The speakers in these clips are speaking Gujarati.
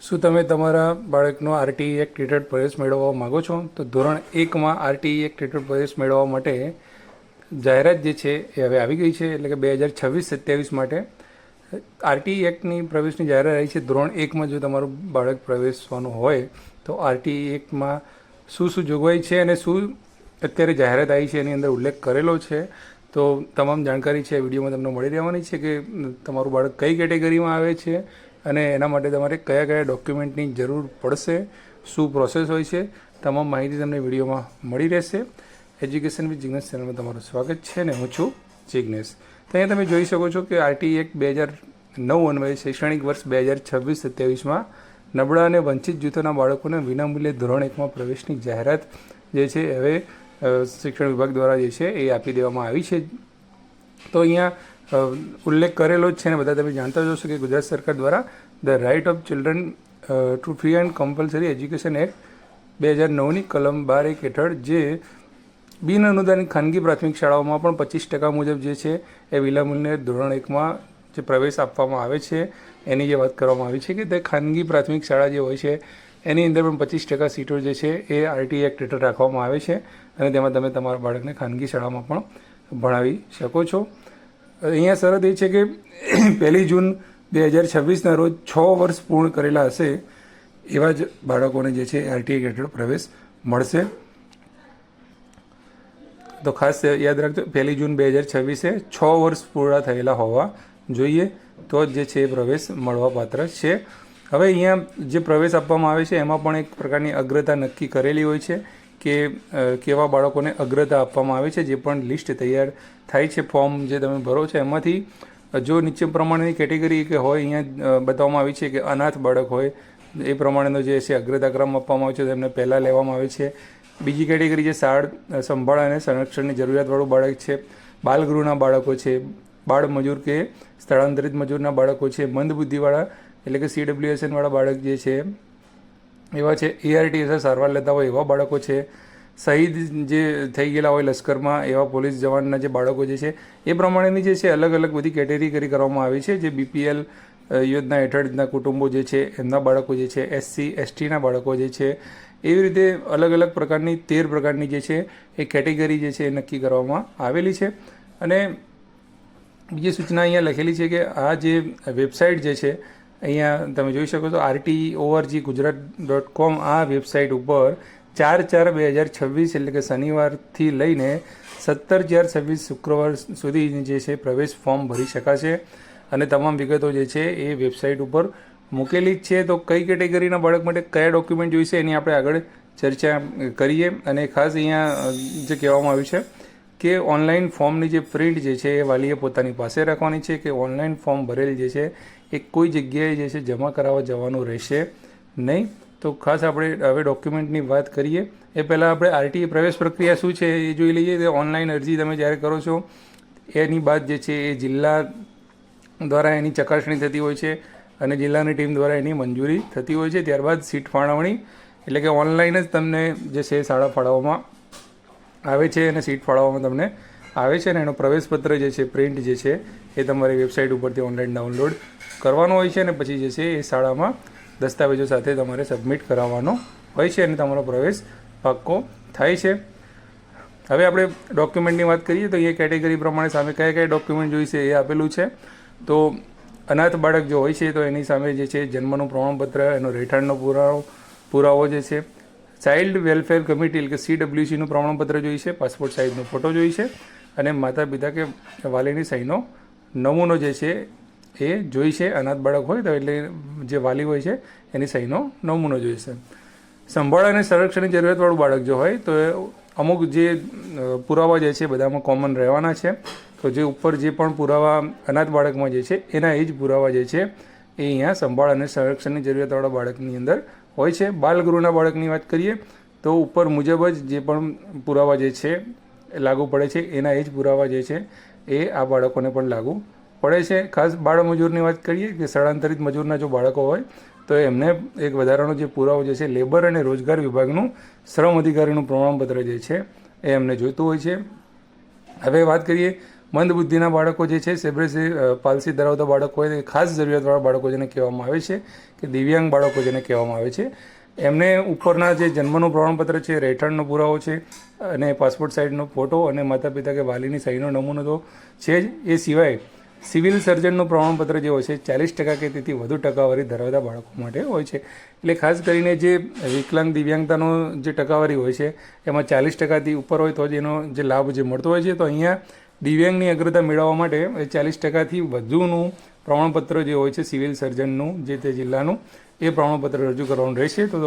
શું તમે તમારા બાળકનો આરટીઈ એક્ટ હેઠળ પ્રવેશ મેળવવા માગો છો? તો ધોરણ 1માં આરટીઈ એક્ટ હેઠળ પ્રવેશ મેળવવા માટે જાહેરાત જે છે એ હવે આવી ગઈ છે, એટલે કે 2026-27 માટે આરટીઈ એક્ટની પ્રવેશની જાહેરાત આવી છે. ધોરણ 1માં જો તમારું બાળક પ્રવેશવાનું હોય તો આરટીઈ એક્ટમાં શું શું જોગવાઈ છે અને શું અત્યારે જાહેરાત આવી છે એની અંદર ઉલ્લેખ કરેલો છે. તો તમામ જાણકારી છે વિડીયોમાં તમને મળી રહેવાની છે કે તમારું બાળક કઈ કેટેગરીમાં આવે છે અને એના માટે તમારે કયા કયા ડોક્યુમેન્ટની જરૂર પડશે, શું પ્રોસેસ હોય છે, તમામ માહિતી તમને વિડીયોમાં મળી રહેશે. એજ્યુકેશન વિથ જિગ્નેશ ચેનલમાં તમારું સ્વાગત છે ને હું છું જિગ્નેશ. તો અહીંયા તમે જોઈ શકો છો કે આરટીઈ એક્ટ 2009 અન્વયે શૈક્ષણિક વર્ષ 2026-27માં નબળા અને વંચિત જૂથોના બાળકોને વિનામૂલ્યે ધોરણ 1માં પ્રવેશની જાહેરાત જે છે હવે શિક્ષણ વિભાગ દ્વારા જે છે એ આપી દેવામાં આવી છે. તો અહીંયા ઉલ્લેખ કરેલો જ છે ને બધા તમે જાણતા જ હશો કે ગુજરાત સરકાર દ્વારા the right of children to free and compulsory education act 2009ની કલમ 12(1) હેઠળ જે બિન અનુદાનિત ખાનગી પ્રાથમિક શાળાઓમાં પણ 25% મુજબ જે છે એ વિનામૂલ્યે ધોરણ 1માં જે પ્રવેશ આપવામાં આવે છે એની જે વાત કરવામાં આવી છે કે તે ખાનગી પ્રાથમિક શાળા જે હોય છે એની અંદર પણ 25% સીટો જે છે એ આરટીઈ એક્ટ હેઠળ રાખવામાં આવે છે અને તેમાં તમે તમારા બાળકને ખાનગી શાળામાં પણ ભણાવી શકો છો. અહીંયા શરત એ છે કે 1 જૂન 2026ના રોજ 6 વર્ષ પૂર્ણ કરેલા હશે એવા જ બાળકોને જે છે આરટીઈ હેઠળ પ્રવેશ મળશે. તો ખાસ યાદ રાખજો, 1 જૂન 2026 6 વર્ષ પૂરા થયેલા હોવા જોઈએ તો જ જે છે એ પ્રવેશ મળવા પાત્ર છે. હવે અહીંયા જે પ્રવેશ આપવામાં આવે છે એમાં પણ એક પ્રકારની અગ્રતા નક્કી કરેલી હોય છે કે કેવા બાળકોને અગ્રતા આપવામાં આવે છે. જે પણ લિસ્ટ તૈયાર થાય છે, ફોર્મ જે તમે ભરો છો એમાંથી જો નીચે પ્રમાણેની કેટેગરી કે હોય અહીંયા બતાવવામાં આવી છે કે અનાથ બાળક હોય એ પ્રમાણેનો જે છે અગ્રતા ક્રમ આપવામાં આવે છે તો એમને પહેલાં લેવામાં આવે છે. બીજી કેટેગરી જે સંભાળ અને સંરક્ષણની જરૂરિયાતવાળું બાળક છે, બાલગૃહના બાળકો છે, બાળ મજૂર કે સ્થળાંતરિત મજૂરના બાળકો છે, મંદબુદ્ધિવાળા એટલે કે CWSN-વાળા બાળક જે છે એવા છે, ARTSR સારવાર લેતા હોય એવા બાળકો છે, શહીદ જે થઈ ગયેલા હોય લશ્કરમાં એવા પોલીસ જવાનના જે બાળકો જે છે એ પ્રમાણેની જે છે અલગ અલગ બધી કેટેગરી કરવામાં આવી છે. જે BPL યોજના હેઠળના કુટુંબો જે છે એમના બાળકો જે છે, SC/STના બાળકો જે છે, એવી રીતે અલગ અલગ પ્રકારની 13 પ્રકારની જે છે એ કેટેગરી જે છે એ નક્કી કરવામાં આવેલી છે. અને બીજી સૂચના અહીંયા લખેલી છે કે આ જે વેબસાઇટ જે છે અહીંયા તમે જોઈ શકો છો RTE.org.gujarat.com આ વેબસાઇટ ઉપર 4/4/2026 એટલે કે શનિવારથી લઈને 17/4/26 શુક્રવાર સુધી જે છે પ્રવેશ ફોર્મ ભરી શકાશે અને તમામ વિગતો જે છે એ વેબસાઇટ ઉપર મૂકેલી જ છે. તો કઈ કેટેગરીના બાળક માટે કયા ડોક્યુમેન્ટ જોઈશે એની આપણે આગળ ચર્ચા કરીએ. અને ખાસ અહીંયા જે કહેવામાં આવ્યું છે કે ઓનલાઈન ફોર્મની જે પ્રિન્ટ જે છે એ વાલીએ પોતાની પાસે રાખવાની છે કે ઓનલાઈન ફોર્મ ભરેલ જે છે એ કોઈ જગ્યાએ જે છે જમા કરાવવા જવાનું રહેશે નહીં. તો ખાસ આપણે હવે ડોક્યુમેન્ટની વાત કરીએ એ પહેલાં આપણે આરટીઈ પ્રવેશ પ્રક્રિયા શું છે એ જોઈ લઈએ. કે ઓનલાઈન અરજી તમે જ્યારે કરો છો એની બાદ જે છે એ જિલ્લા દ્વારા એની ચકાસણી થતી હોય છે અને જિલ્લાની ટીમ દ્વારા એની મંજૂરી થતી હોય છે. ત્યારબાદ સીટ ફાળવણી એટલે કે ઓનલાઈન જ તમને જે છે શાળા ફાળવવામાં આવે છે અને સીટ ફાળવવામાં તમને આવે છે અને એનો પ્રવેશપત્ર જે છે પ્રિન્ટ જે છે એ તમારી વેબસાઇટ ઉપરથી ઓનલાઈન ડાઉનલોડ કરવાનો હોય છે અને પછી જે છે એ શાળામાં દસ્તાવેજો સાથે તમારે સબમિટ કરાવવાનો હોય છે અને તમારો પ્રવેશ પાક્કો થાય છે. હવે આપણે ડોક્યુમેન્ટની વાત કરીએ તો એ કેટેગરી પ્રમાણે સામે કયા કયા ડોક્યુમેન્ટ જોઈશે એ આપેલું છે. તો અનાથ બાળક જો હોય છે તો એની સામે જે છે જન્મનું પ્રમાણપત્ર, એનો રહેઠાણનો પુરાવો જે છે, ચાઇલ્ડ વેલફેર કમિટી એટલે કે CWCનું પ્રમાણપત્ર જોઈશે, પાસપોર્ટ સાઇઝનો ફોટો જોઈશે અને માતા પિતા કે વાલીની સહીનો નમૂનો જે છે એ જોઈશે. અનાથ બાળક હોય તો એટલે જે વાલી હોય છે એની સહીનો નમૂનો જોઈશે. સંભાળ અને સંરક્ષણની જરૂરિયાતવાળું બાળક જો હોય તો અમુક જે પુરાવા જે છે બધામાં કોમન રહેવાના છે. તો જે ઉપર જે પણ પુરાવા અનાથ બાળકમાં જે છે એના એ જ પુરાવા જે છે એ અહીંયા સંભાળ અને સંરક્ષણની જરૂરિયાતવાળા બાળકની અંદર હોય છે. બાલગૃહના બાળકની વાત કરીએ તો ઉપર મુજબ જ જે પણ પુરાવા જે છે લાગુ પડે છે એના એ જ પુરાવા જે છે એ આ બાળકોને પણ લાગુ પડે છે. ખાસ બાળ મજૂરની વાત કરીએ કે સ્થળાંતરિત મજૂરના જો બાળકો હોય તો એમને એક વધારાનો જે પુરાવો જે છે લેબર અને રોજગાર વિભાગનું શ્રમ અધિકારીનું પ્રમાણપત્ર જે છે એ એમને જોઈતું હોય છે. હવે વાત કરીએ મંદ બુદ્ધિના બાળકો જે છે, સેબ્રેસી પાલ્સી ધરાવતા બાળકો હોય, ખાસ જરૂરિયાતવાળા બાળકો જેને કહેવામાં આવે છે કે દિવ્યાંગ બાળકો જેને કહેવામાં આવે છે, એમને ઉપરના જે જન્મનું પ્રમાણપત્ર છે, રહેઠાણનો પુરાવો છે અને પાસપોર્ટ સાઇઝનો ફોટો અને માતા પિતા કે વાલીની સહીનો નમૂનો તો છે જ. એ સિવાય સિવિલ સર્જનનું પ્રમાણપત્ર જે હોય છે 40% કે તેથી વધુ ટકાવારી ધરાવતા બાળકો માટે હોય છે. એટલે ખાસ કરીને જે વિકલાંગ દિવ્યાંગતાનો જે ટકાવારી હોય છે એમાં 40%થી ઉપર હોય તો જ એનો જે લાભ જે મળતો હોય છે. તો અહીંયા દિવ્યાંગની અગ્રતા મેળવવા માટે 40%થી વધુનું પ્રમાણપત્ર જે હોય છે સિવિલ સર્જનનું જે તે જિલ્લાનું, એ પ્રમાણપત્ર રજૂ કરવાનું રહેશે. તો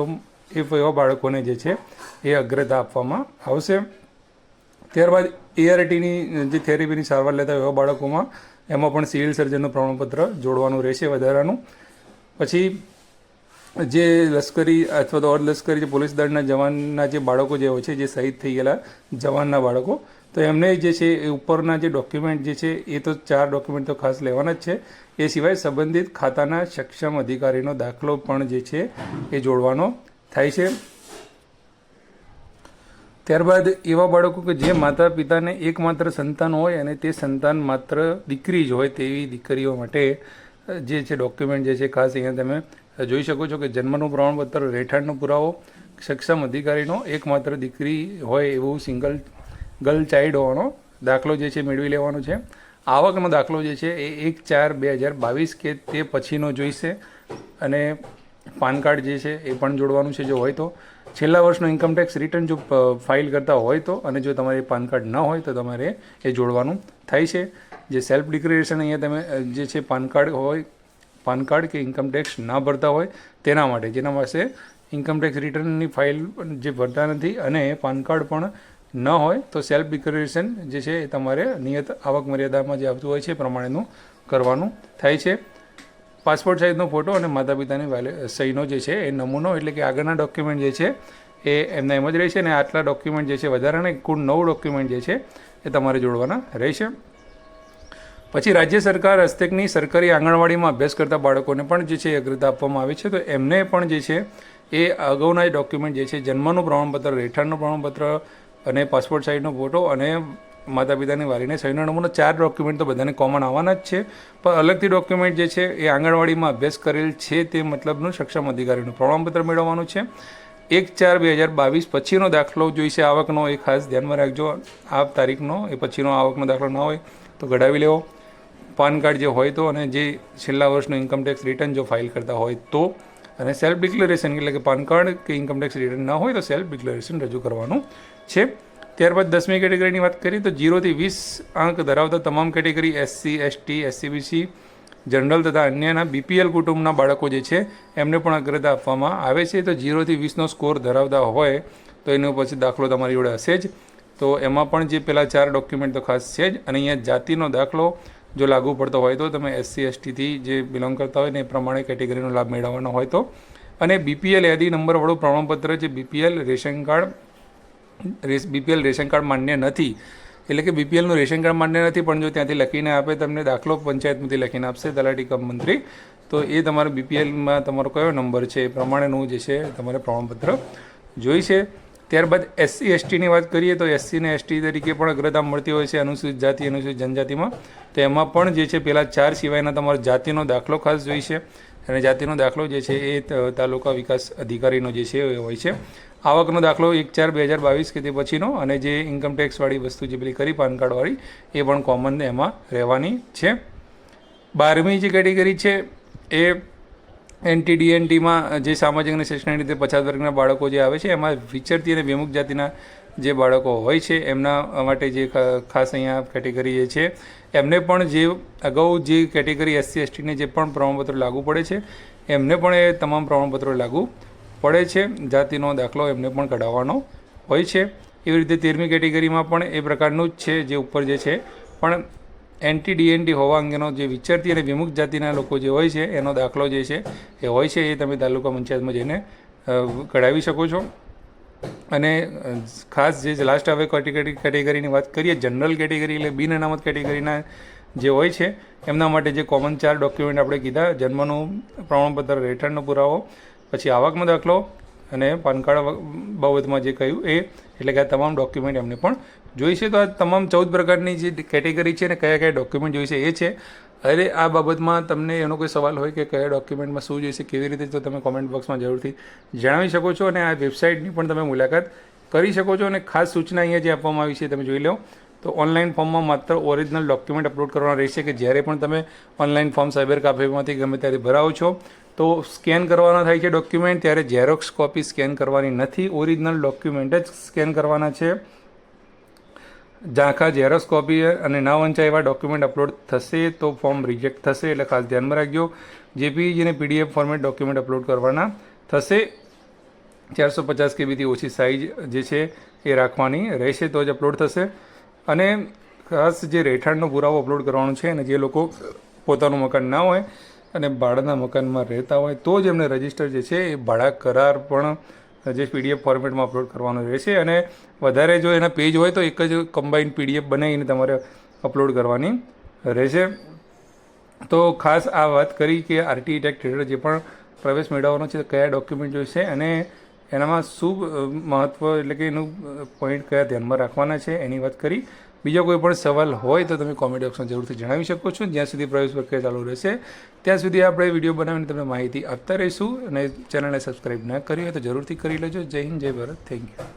એવા બાળકોને જે છે એ અગ્રતા આપવામાં આવશે. ત્યારબાદ ARTની જે થેરેપીની સારવાર લેતા એવા બાળકોમાં એમાં પણ સિવિલ સર્જનનું પ્રમાણપત્ર જોડવાનું રહેશે વધારાનું. પછી જે લશ્કરી અથવા તો અર્ધલશ્કરી જે પોલીસ દળના જવાનના જે બાળકો જે હોય છે, જે શહીદ થઈ ગયેલા જવાનના બાળકો, તો એમને જે છે એ ઉપરના જે ડોક્યુમેન્ટ જે છે એ તો 4 ડોક્યુમેન્ટ તો ખાસ લેવાના જ છે. એ સિવાય સંબંધિત ખાતાના સક્ષમ અધિકારીનો દાખલો પણ જે છે એ જોડવાનો થાય છે. ત્યારબાદ એવા બાળકો કે જે માતા પિતાને એકમાત્ર સંતાન હોય અને તે સંતાન માત્ર દીકરી જ હોય તેવી દીકરીઓ માટે જે છે ડોક્યુમેન્ટ જે છે ખાસ અહીંયા તમે જોઈ શકો છો કે જન્મનું પ્રમાણપત્ર, રહેઠાણનો પુરાવો, સક્ષમ અધિકારીનો એકમાત્ર દીકરી હોય એવું સિંગલ ગર્લ ચાઇલ્ડ હોવાનો દાખલો જે છે મેળવી લેવાનો છે. આવકનો દાખલો જે છે એ 1/4/2022 કે તે પછીનો જોઈશે અને પાન કાર્ડ જે છે એ પણ જોડવાનું છે જો હોય તો. છેલ્લા વર્ષનું ઇન્કમટેક્સ રિટર્ન જો ફાઇલ કરતા હોય તો, અને જો તમારે પાન કાર્ડ ન હોય તો તમારે એ જોડવાનું થાય છે. જે સેલ્ફ ડિક્લેરેશન અહીંયા તમે જે છે પાન કાર્ડ કે ઇન્કમટેક્સ ના ભરતા હોય તેના માટે, જેના પાસે ઇન્કમટેક્સ રિટર્નની ફાઇલ જે ભરતા નથી અને પાન કાર્ડ પણ ન હોય તો સેલ્ફ ડિક્લેરેશન જે છે એ તમારે નિયત આવક મર્યાદામાં જે આવતું હોય છે એ પ્રમાણેનું કરવાનું થાય છે. પાસપોર્ટ સાઇઝનો ફોટો અને માતા પિતાની સહીનો જે છે એ નમૂનો, એટલે કે આગળના ડોક્યુમેન્ટ જે છે એ એમના એમ જ રહેશે અને આટલા ડોક્યુમેન્ટ જે છે વધારાના કુલ 9 ડોક્યુમેન્ટ જે છે એ તમારે જોડવાના રહેશે. પછી રાજ્ય સરકાર હસ્તકની સરકારી આંગણવાડીમાં અભ્યાસ કરતા બાળકોને પણ જે છે અગ્રતા આપવામાં આવે છે. તો એમને પણ જે છે એ અગાઉના ડોક્યુમેન્ટ જે છે જન્મનું પ્રમાણપત્ર, રહેઠાણનું પ્રમાણપત્ર અને પાસપોર્ટ સાઇઝનો ફોટો અને માતા પિતાની વાલીને સહીનો નમૂનો, 4 ડોક્યુમેન્ટ તો બધાને કોમન આવવાના જ છે. પણ અલગથી ડોક્યુમેન્ટ જે છે એ આંગણવાડીમાં અભ્યાસ કરેલ છે તે મતલબનું સક્ષમ અધિકારીનું પ્રમાણપત્ર મેળવવાનું છે. 1/4/2022 પછીનો દાખલો જોઈશે આવકનો, એ ખાસ ધ્યાનમાં રાખજો. આ તારીખનો એ પછીનો આવકનો દાખલો ના હોય તો કઢાવી લેવો. પાન કાર્ડ જે હોય તો, અને જે છેલ્લા વર્ષનું ઇન્કમટેક્સ રિટર્ન જો ફાઇલ કરતા હોય તો, અને સેલ્ફ ડિક્લેરેશન એટલે કે પાન કાર્ડ કે ઇન્કમટેક્સ રિટર્ન ના હોય તો સેલ્ફ ડિક્લેરેશન રજૂ કરવાનું છે. ત્યારબાદ 10મી કેટેગરીની વાત કરીએ તો 0 થી 20 અંક ધરાવતા તમામ category SC, ST, SCBC, general તથા અન્યના BPL કુટુંબના બાળકો જે છે એમને પણ અગ્રતા આપવામાં આવે છે. તો 0 થી 20નો સ્કોર ધરાવતા હોય તો એનો પછી દાખલો તમારી જોડે હશે જ. તો એમાં પણ જે પેલા 4 ડોક્યુમેન્ટ તો ખાસ છે જ. અને અહીંયા જાતિનો દાખલો જો લાગુ પડતો હોય તો તમે SC, ST થી જે બિલોંગ કરતા હોય ને એ પ્રમાણે કેટેગરીનો લાભ મેળવવાનો હોય તો. અને BPL યાદી નંબરવાળું પ્રમાણપત્ર, જે BPL રેશન કાર્ડ માન્ય નથી, એટલે કે BPLનું રેશન કાર્ડ માન્ય નથી પણ જો ત્યાંથી લખીને આપે તમને દાખલો, પંચાયતમાંથી લખીને આપશે તલાટી કમ મંત્રી, તો એ તમારે BPLમાં તમારો કયો નંબર છે એ પ્રમાણેનું જે છે તમારે પ્રમાણપત્ર જોઈશે. ત્યારબાદ SC, STની વાત કરીએ તો SC અને ST તરીકે પણ અગ્રતા મળતી હોય છે અનુસૂચિત જાતિ, અનુસૂચિત જનજાતિમાં. તો એમાં પણ જે છે પેલા 4 સિવાયના તમારો જાતિનો દાખલો ખાસ જોઈશે. અને જાતિનો દાખલો જે છે એ તાલુકા વિકાસ અધિકારીનો જે છે એ હોય છે. આવકનો દાખલો 1/4/2022 કે તે પછીનો, અને જે ઇન્કમટેક્સવાળી વસ્તુ જે પેલી કરી પાન કાર્ડવાળી એ પણ કોમન એમાં રહેવાની છે. 12મી જે કેટેગરી છે એ NTDNTમાં જે સામાજિક અને શૈક્ષણિક રીતે પછાત વર્ગના બાળકો જે આવે છે એમાં વિચરતી અને વિમુખ જાતિના જે બાળકો હોય છે એમના માટે જે ખાસ અહીંયા કેટેગરી જે છે એમને પણ જે અગાઉ જે કેટેગરી SC, STને જે પણ પ્રમાણપત્રો લાગુ પડે છે એમને પણ એ તમામ પ્રમાણપત્રો લાગુ પડે છે. જાતિનો દાખલો એમને પણ કઢાવવાનો હોય છે. એવી રીતે 13મી કેટેગરીમાં પણ એ પ્રકારનું જ છે જે ઉપર જે છે, પણ NTDNT હોવા અંગેનો જે વિચરતી અને વિમુખ જાતિના લોકો જે હોય છે એનો દાખલો જે છે એ હોય છે, એ તમે તાલુકા પંચાયતમાં જઈને કઢાવી શકો છો. અને ખાસ જે લાસ્ટ હવે કેટેગરીની વાત કરીએ, જનરલ કેટેગરી એટલે બિન અનામત કેટેગરીના જે હોય છે એમના માટે જે કોમન 4 ડોક્યુમેન્ટ આપણે કીધા, જન્મનું પ્રમાણપત્ર, રહેઠાણનો પુરાવો, પછી આવકનો દાખલો, અને પાન કાર્ડ બાબતમાં જે કહ્યું એ, એટલે કે આ તમામ ડોક્યુમેન્ટ એમને પણ જોઈશે. તો આ તમામ 14 પ્રકારની જે કેટેગરી છે ને કયા કયા ડોક્યુમેન્ટ જોઈશે એ છે. અરે આ બાબતમાં તમને એનો કોઈ સવાલ હોય કે કયા ડોક્યુમેન્ટમાં શું જોઈશે કેવી રીતે, તો તમે કોમેન્ટ બોક્સમાં જરૂરથી જણાવી શકો છો. અને આ વેબસાઇટની પણ તમે મુલાકાત કરી શકો છો. અને ખાસ સૂચના અહીંયા જે આપવામાં આવી છે તમે જોઈ લો, તો ઓનલાઈન ફોર્મમાં માત્ર ઓરિજિનલ ડોક્યુમેન્ટ અપલોડ કરવાના રહેશે. કે જ્યારે પણ તમે ઓનલાઈન ફોર્મ સાયબર કાફેમાંથી ગમે ત્યારે ભરાવો છો તો સ્કેન કરવાના થાય છે ડોક્યુમેન્ટ, ત્યારે ઝેરોક્સ કોપી સ્કેન કરવાની નથી, ઓરિજિનલ ડોક્યુમેન્ટ જ સ્કેન કરવાના છે. ઝાંખા ઝેરોક્સ કોપી અને ના વંચાય એવા ડોક્યુમેન્ટ અપલોડ થશે તો ફોર્મ રિજેક્ટ થશે, એટલે ખાસ ધ્યાનમાં રાખજો. જેપીજી અને પીડીએફ ફોર્મેટ ડોક્યુમેન્ટ અપલોડ કરવાના થશે. 450 કેબીથી ઓછી સાઇઝ જે છે એ રાખવાની રહેશે તો જ અપલોડ થશે. અને ખાસ જે રહેઠાણનો પુરાવો અપલોડ કરવાનો છે, અને જે લોકો પોતાનું મકાન ના હોય અને ભાડાના મકાનમાં રહેતા હોય તો જ એમને રજિસ્ટર જે છે એ ભાડા કરાર પણ જે પીડીએફ ફોર્મેટમાં અપલોડ કરવાનો રહેશે. અને વધારે જો એના પેજ હોય તો એક જ કમ્બાઇન્ડ પીડીએફ બનાવીને તમારે અપલોડ કરવાની રહેશે. તો ખાસ આ વાત કરી કે આરટીઈ ટેક્સ હેઠળ જે પણ પ્રવેશ મેળવવાનો છે કયા ડોક્યુમેન્ટ જોઈશે અને એનામાં શું મહત્ત્વ, એટલે કે એનું પોઈન્ટ કયા ધ્યાનમાં રાખવાના છે એની વાત કરી. બીજો કોઈ પણ સવાલ હોય તો તમે કોમેન્ટ બોક્સમાં જરૂરથી જણાવી શકો છો. જ્યાં સુધી પ્રવેશ પ્રક્રિયા ચાલુ રહેશે ત્યાં સુધી આપણે વિડીયો બનાવીને તમને માહિતી આપતા રહીશું. અને ચેનલને સબસ્ક્રાઈબ ના કરી હોય તો જરૂરથી કરી લેજો. જય હિન્દ, જય ભારત, થેન્ક યુ.